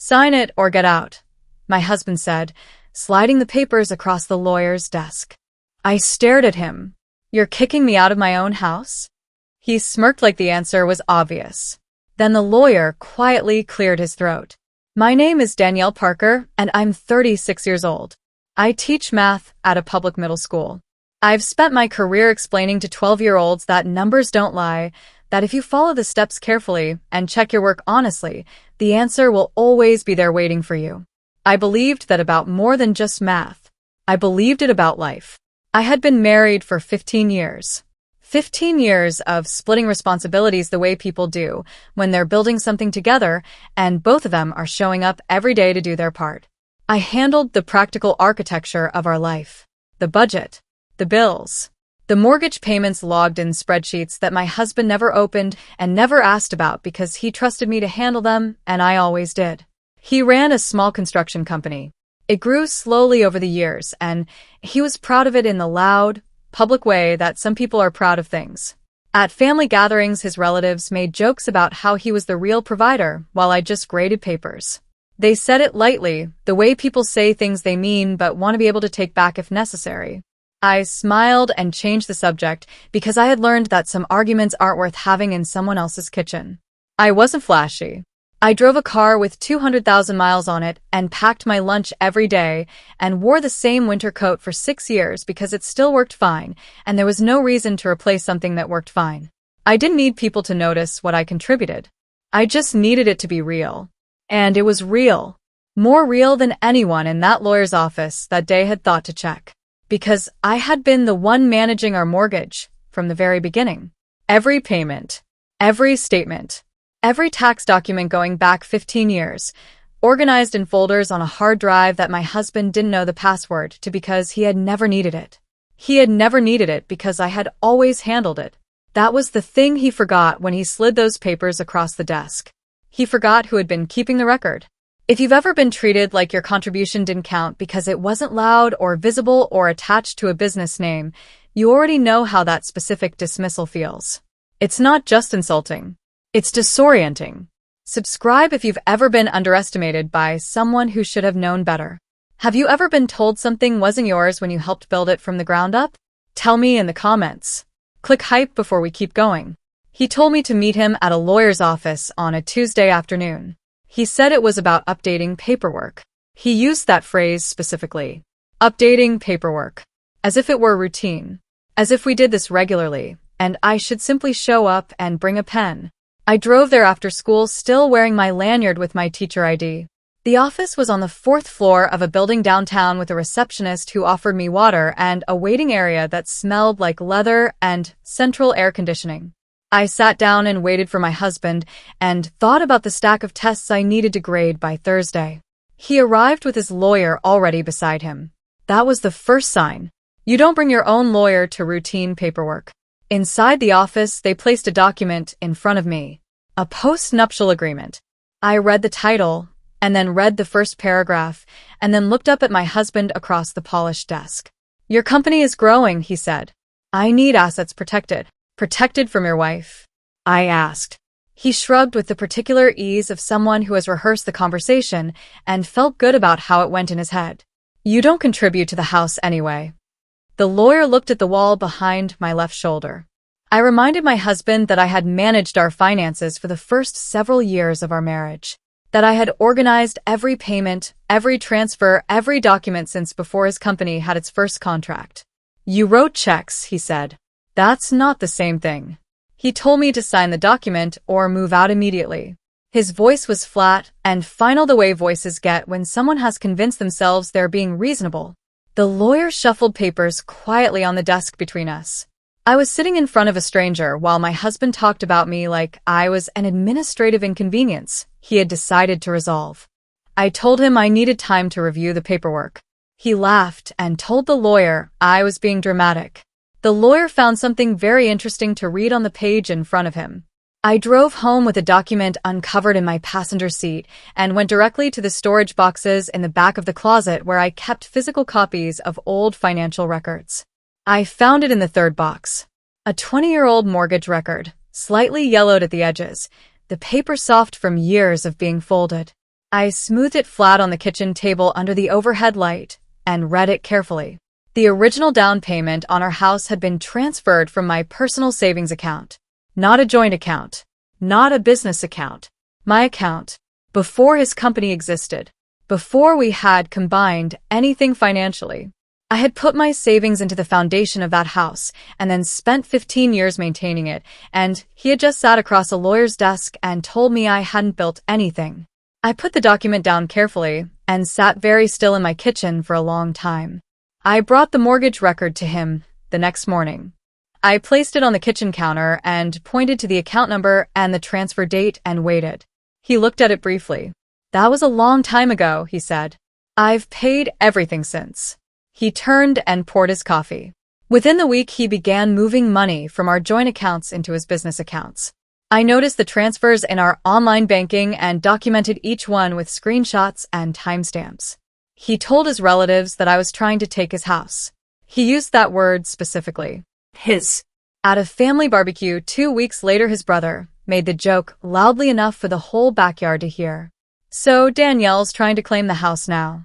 "Sign it or get out," my husband said, sliding the papers across the lawyer's desk. I stared at him. "You're kicking me out of my own house?" He smirked like the answer was obvious. Then the lawyer quietly cleared his throat. "My name is Danielle Parker, and I'm 36 years old. I teach math at a public middle school. I've spent my career explaining to 12-year-olds that numbers don't lie, that if you follow the steps carefully and check your work honestly, the answer will always be there waiting for you. I believed that about more than just math. I believed it about life. I had been married for 15 years. 15 years of splitting responsibilities the way people do when they're building something together, and both of them are showing up every day to do their part. I handled the practical architecture of our life, the budget, the bills, the mortgage payments logged in spreadsheets that my husband never opened and never asked about because he trusted me to handle them, and I always did. He ran a small construction company. It grew slowly over the years, and he was proud of it in the loud, public way that some people are proud of things. At family gatherings, his relatives made jokes about how he was the real provider while I just graded papers. They said it lightly, the way people say things they mean but want to be able to take back if necessary. I smiled and changed the subject because I had learned that some arguments aren't worth having in someone else's kitchen. I wasn't flashy. I drove a car with 200,000 miles on it and packed my lunch every day and wore the same winter coat for 6 years because it still worked fine, and there was no reason to replace something that worked fine. I didn't need people to notice what I contributed. I just needed it to be real. And it was real. More real than anyone in that lawyer's office that day had thought to check. Because I had been the one managing our mortgage from the very beginning. Every payment, every statement, every tax document going back 15 years, organized in folders on a hard drive that my husband didn't know the password to because he had never needed it. He had never needed it because I had always handled it. That was the thing he forgot when he slid those papers across the desk. He forgot who had been keeping the record. If you've ever been treated like your contribution didn't count because it wasn't loud or visible or attached to a business name, you already know how that specific dismissal feels. It's not just insulting. It's disorienting. Subscribe if you've ever been underestimated by someone who should have known better. Have you ever been told something wasn't yours when you helped build it from the ground up? Tell me in the comments. Click hype before we keep going. He told me to meet him at a lawyer's office on a Tuesday afternoon. He said it was about updating paperwork. He used that phrase specifically. Updating paperwork. As if it were routine. As if we did this regularly, and I should simply show up and bring a pen. I drove there after school still wearing my lanyard with my teacher ID. The office was on the 4th floor of a building downtown with a receptionist who offered me water and a waiting area that smelled like leather and central air conditioning. I sat down and waited for my husband and thought about the stack of tests I needed to grade by Thursday. He arrived with his lawyer already beside him. That was the first sign. You don't bring your own lawyer to routine paperwork. Inside the office, they placed a document in front of me. A post-nuptial agreement. I read the title, and then read the first paragraph, and then looked up at my husband across the polished desk. "Your company is growing," he said. "I need assets protected." "Protected from your wife?" I asked. He shrugged with the particular ease of someone who has rehearsed the conversation and felt good about how it went in his head. "You don't contribute to the house anyway." The lawyer looked at the wall behind my left shoulder. I reminded my husband that I had managed our finances for the first several years of our marriage, that I had organized every payment, every transfer, every document since before his company had its first contract. "You wrote checks," he said. "That's not the same thing." He told me to sign the document or move out immediately. His voice was flat and final the way voices get when someone has convinced themselves they're being reasonable. The lawyer shuffled papers quietly on the desk between us. I was sitting in front of a stranger while my husband talked about me like I was an administrative inconvenience he had decided to resolve. I told him I needed time to review the paperwork. He laughed and told the lawyer I was being dramatic. The lawyer found something very interesting to read on the page in front of him. I drove home with a document uncovered in my passenger seat and went directly to the storage boxes in the back of the closet where I kept physical copies of old financial records. I found it in the third box. A 20-year-old mortgage record, slightly yellowed at the edges, the paper soft from years of being folded. I smoothed it flat on the kitchen table under the overhead light and read it carefully. The original down payment on our house had been transferred from my personal savings account. Not a joint account. Not a business account. My account. Before his company existed. Before we had combined anything financially. I had put my savings into the foundation of that house and then spent 15 years maintaining it, and he had just sat across a lawyer's desk and told me I hadn't built anything. I put the document down carefully and sat very still in my kitchen for a long time. I brought the mortgage record to him the next morning. I placed it on the kitchen counter and pointed to the account number and the transfer date and waited. He looked at it briefly. "That was a long time ago," he said. "I've paid everything since." He turned and poured his coffee. Within the week, he began moving money from our joint accounts into his business accounts. I noticed the transfers in our online banking and documented each one with screenshots and timestamps. He told his relatives that I was trying to take his house. He used that word specifically. His. At a family barbecue 2 weeks later, his brother made the joke loudly enough for the whole backyard to hear. "So Danielle's trying to claim the house now."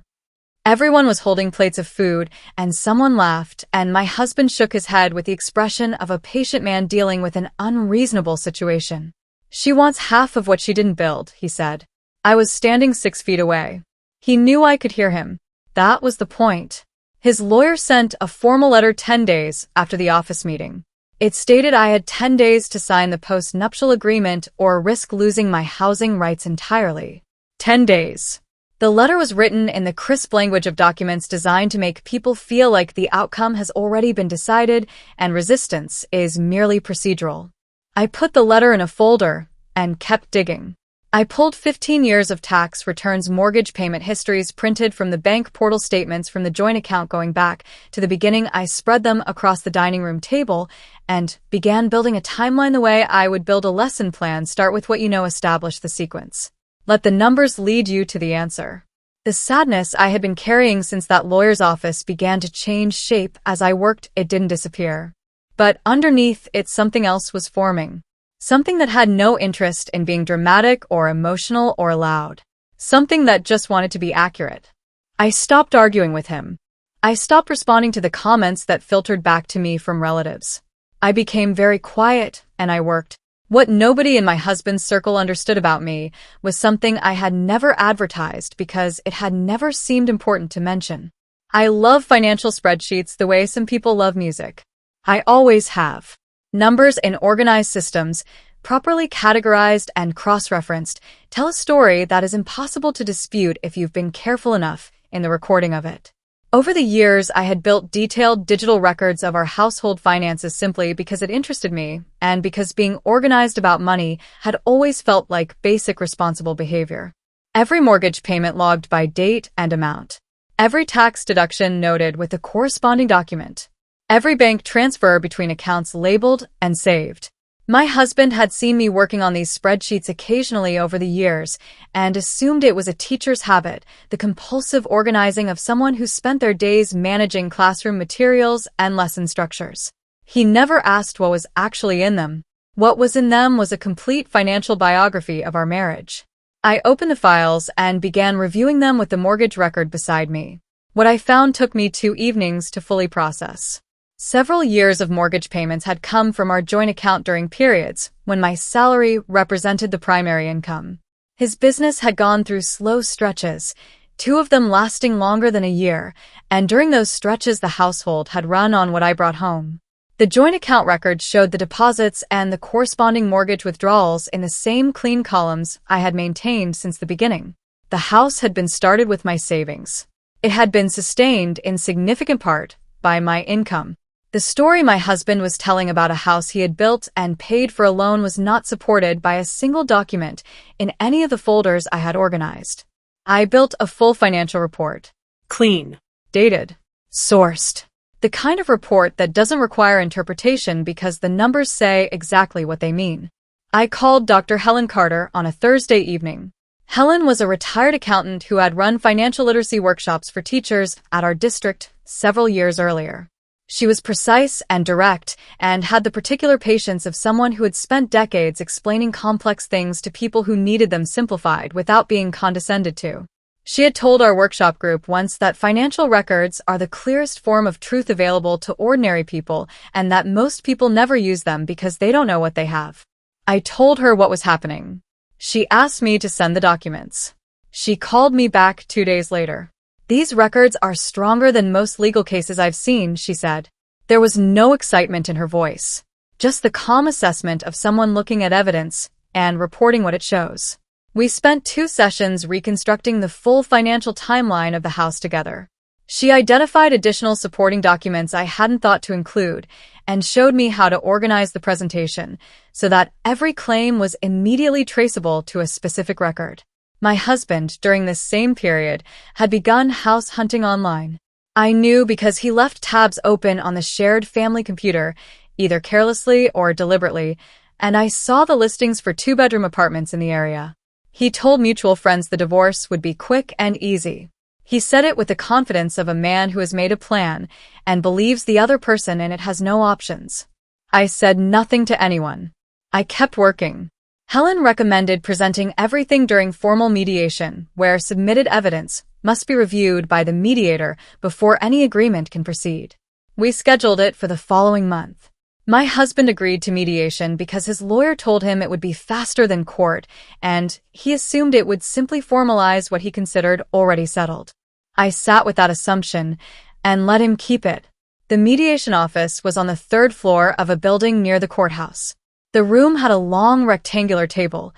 Everyone was holding plates of food, and someone laughed, and my husband shook his head with the expression of a patient man dealing with an unreasonable situation. "She wants half of what she didn't build," he said. I was standing 6 feet away. He knew I could hear him. That was the point. His lawyer sent a formal letter 10 days after the office meeting. It stated I had 10 days to sign the post-nuptial agreement or risk losing my housing rights entirely. 10 days. The letter was written in the crisp language of documents designed to make people feel like the outcome has already been decided and resistance is merely procedural. I put the letter in a folder and kept digging. I pulled 15 years of tax returns, mortgage payment histories printed from the bank portal, statements from the joint account going back to the beginning. I spread them across the dining room table and began building a timeline the way I would build a lesson plan. Start with what you know, establish the sequence. Let the numbers lead you to the answer. The sadness I had been carrying since that lawyer's office began to change shape as I worked. It didn't disappear. But underneath it, something else was forming. Something that had no interest in being dramatic or emotional or loud. Something that just wanted to be accurate. I stopped arguing with him. I stopped responding to the comments that filtered back to me from relatives. I became very quiet and I worked. What nobody in my husband's circle understood about me was something I had never advertised because it had never seemed important to mention. I love financial spreadsheets the way some people love music. I always have. Numbers in organized systems, properly categorized and cross-referenced, tell a story that is impossible to dispute if you've been careful enough in the recording of it. Over the years, I had built detailed digital records of our household finances simply because it interested me and because being organized about money had always felt like basic responsible behavior. Every mortgage payment logged by date and amount. Every tax deduction noted with a corresponding document. Every bank transfer between accounts labeled and saved. My husband had seen me working on these spreadsheets occasionally over the years and assumed it was a teacher's habit, the compulsive organizing of someone who spent their days managing classroom materials and lesson structures. He never asked what was actually in them. What was in them was a complete financial biography of our marriage. I opened the files and began reviewing them with the mortgage record beside me. What I found took me 2 evenings to fully process. Several years of mortgage payments had come from our joint account during periods when my salary represented the primary income. His business had gone through slow stretches, 2 of them lasting longer than a year, and during those stretches the household had run on what I brought home. The joint account record showed the deposits and the corresponding mortgage withdrawals in the same clean columns I had maintained since the beginning. The house had been started with my savings. It had been sustained in significant part by my income. The story my husband was telling about a house he had built and paid for alone was not supported by a single document in any of the folders I had organized. I built a full financial report. Clean. Dated. Sourced. The kind of report that doesn't require interpretation because the numbers say exactly what they mean. I called Dr. Helen Carter on a Thursday evening. Helen was a retired accountant who had run financial literacy workshops for teachers at our district several years earlier. She was precise and direct, and had the particular patience of someone who had spent decades explaining complex things to people who needed them simplified without being condescended to. She had told our workshop group once that financial records are the clearest form of truth available to ordinary people, and that most people never use them because they don't know what they have. I told her what was happening. She asked me to send the documents. She called me back 2 days later. "These records are stronger than most legal cases I've seen," she said. There was no excitement in her voice, just the calm assessment of someone looking at evidence and reporting what it shows. We spent 2 sessions reconstructing the full financial timeline of the house together. She identified additional supporting documents I hadn't thought to include and showed me how to organize the presentation so that every claim was immediately traceable to a specific record. My husband, during this same period, had begun house hunting online. I knew because he left tabs open on the shared family computer, either carelessly or deliberately, and I saw the listings for 2-bedroom apartments in the area. He told mutual friends the divorce would be quick and easy. He said it with the confidence of a man who has made a plan and believes the other person in it has no options. I said nothing to anyone. I kept working. Helen recommended presenting everything during formal mediation, where submitted evidence must be reviewed by the mediator before any agreement can proceed. We scheduled it for the following month. My husband agreed to mediation because his lawyer told him it would be faster than court, and he assumed it would simply formalize what he considered already settled. I sat with that assumption and let him keep it. The mediation office was on the 3rd floor of a building near the courthouse. The room had a long rectangular table,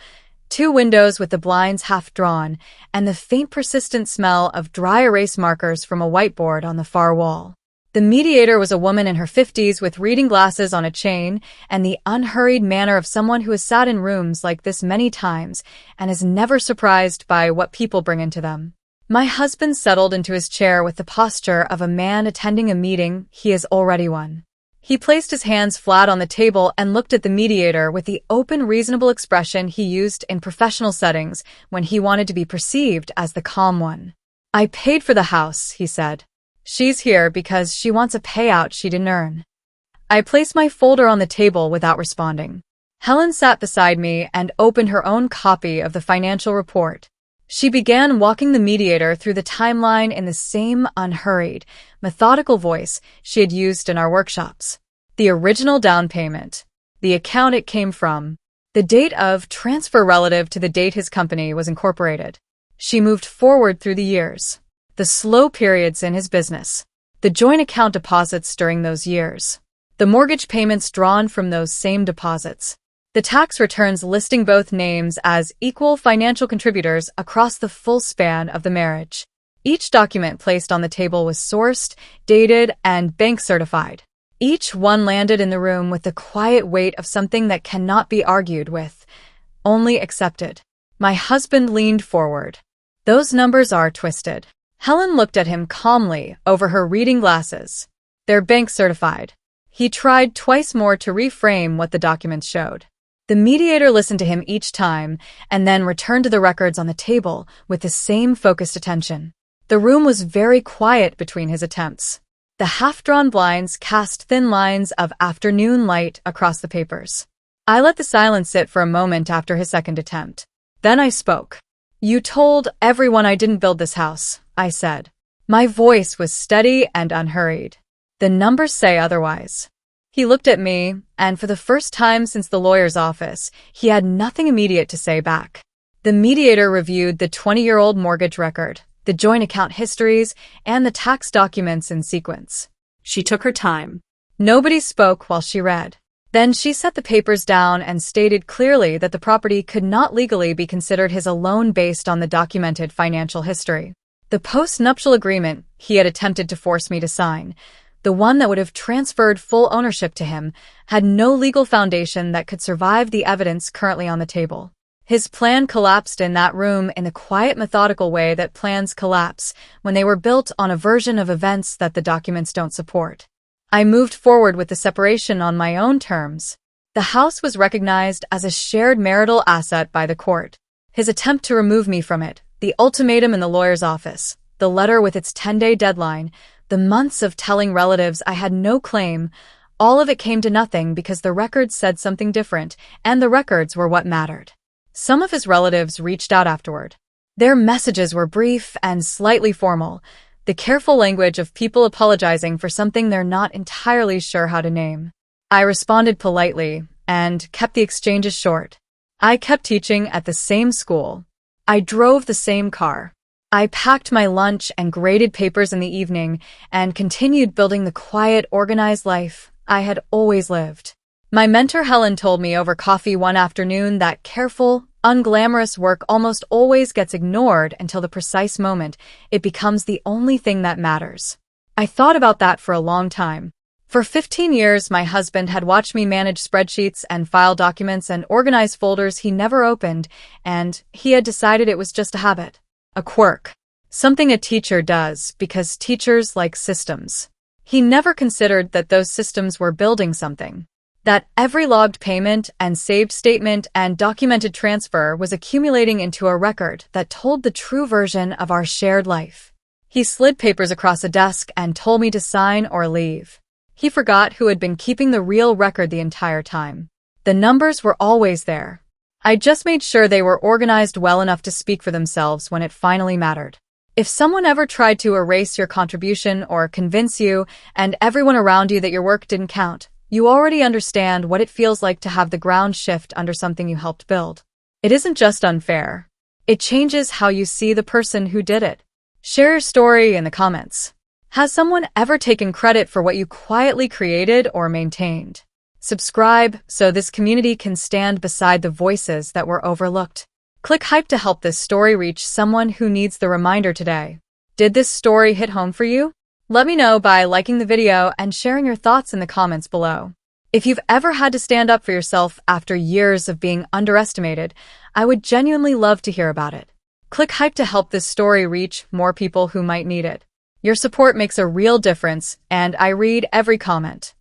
2 windows with the blinds half drawn, and the faint persistent smell of dry erase markers from a whiteboard on the far wall. The mediator was a woman in her 50s with reading glasses on a chain and the unhurried manner of someone who has sat in rooms like this many times and is never surprised by what people bring into them. My husband settled into his chair with the posture of a man attending a meeting he has already won. He placed his hands flat on the table and looked at the mediator with the open, reasonable expression he used in professional settings when he wanted to be perceived as the calm one. "I paid for the house," he said. "She's here because she wants a payout she didn't earn." I placed my folder on the table without responding. Helen sat beside me and opened her own copy of the financial report. She began walking the mediator through the timeline in the same unhurried, methodical voice she had used in our workshops. The original down payment, the account it came from, the date of transfer relative to the date his company was incorporated. She moved forward through the years, the slow periods in his business, the joint account deposits during those years, the mortgage payments drawn from those same deposits, the tax returns listing both names as equal financial contributors across the full span of the marriage. Each document placed on the table was sourced, dated, and bank certified. Each one landed in the room with the quiet weight of something that cannot be argued with, only accepted. My husband leaned forward. "Those numbers are twisted." Helen looked at him calmly over her reading glasses. "They're bank certified." He tried twice more to reframe what the documents showed. The mediator listened to him each time and then returned to the records on the table with the same focused attention. The room was very quiet between his attempts. The half-drawn blinds cast thin lines of afternoon light across the papers. I let the silence sit for a moment after his second attempt. Then I spoke. "You told everyone I didn't build this house," I said. My voice was steady and unhurried. "The numbers say otherwise." He looked at me, and for the first time since the lawyer's office, he had nothing immediate to say back. The mediator reviewed the 20-year-old mortgage record, the joint account histories, and the tax documents in sequence. She took her time. Nobody spoke while she read. Then she set the papers down and stated clearly that the property could not legally be considered his alone based on the documented financial history. The post-nuptial agreement he had attempted to force me to sign, the one that would have transferred full ownership to him, had no legal foundation that could survive the evidence currently on the table. His plan collapsed in that room in the quiet, methodical way that plans collapse when they were built on a version of events that the documents don't support. I moved forward with the separation on my own terms. The house was recognized as a shared marital asset by the court. His attempt to remove me from it, the ultimatum in the lawyer's office, the letter with its 10-day deadline, the months of telling relatives I had no claim, all of it came to nothing because the records said something different, and the records were what mattered. Some of his relatives reached out afterward. Their messages were brief and slightly formal, the careful language of people apologizing for something they're not entirely sure how to name. I responded politely and kept the exchanges short. I kept teaching at the same school. I drove the same car. I packed my lunch and graded papers in the evening and continued building the quiet, organized life I had always lived. My mentor Helen told me over coffee one afternoon that careful, unglamorous work almost always gets ignored until the precise moment it becomes the only thing that matters. I thought about that for a long time. For 15 years, my husband had watched me manage spreadsheets and file documents and organize folders he never opened, and he had decided it was just a habit, a quirk, something a teacher does because teachers like systems. He never considered that those systems were building something, that every logged payment and saved statement and documented transfer was accumulating into a record that told the true version of our shared life. He slid papers across a desk and told me to sign or leave. He forgot who had been keeping the real record the entire time. The numbers were always there. I just made sure they were organized well enough to speak for themselves when it finally mattered. If someone ever tried to erase your contribution or convince you and everyone around you that your work didn't count, you already understand what it feels like to have the ground shift under something you helped build. It isn't just unfair. It changes how you see the person who did it. Share your story in the comments. Has someone ever taken credit for what you quietly created or maintained? Subscribe so this community can stand beside the voices that were overlooked. Click hype to help this story reach someone who needs the reminder today. Did this story hit home for you? Let me know by liking the video and sharing your thoughts in the comments below. If you've ever had to stand up for yourself after years of being underestimated, I would genuinely love to hear about it. Click hype to help this story reach more people who might need it. Your support makes a real difference, and I read every comment.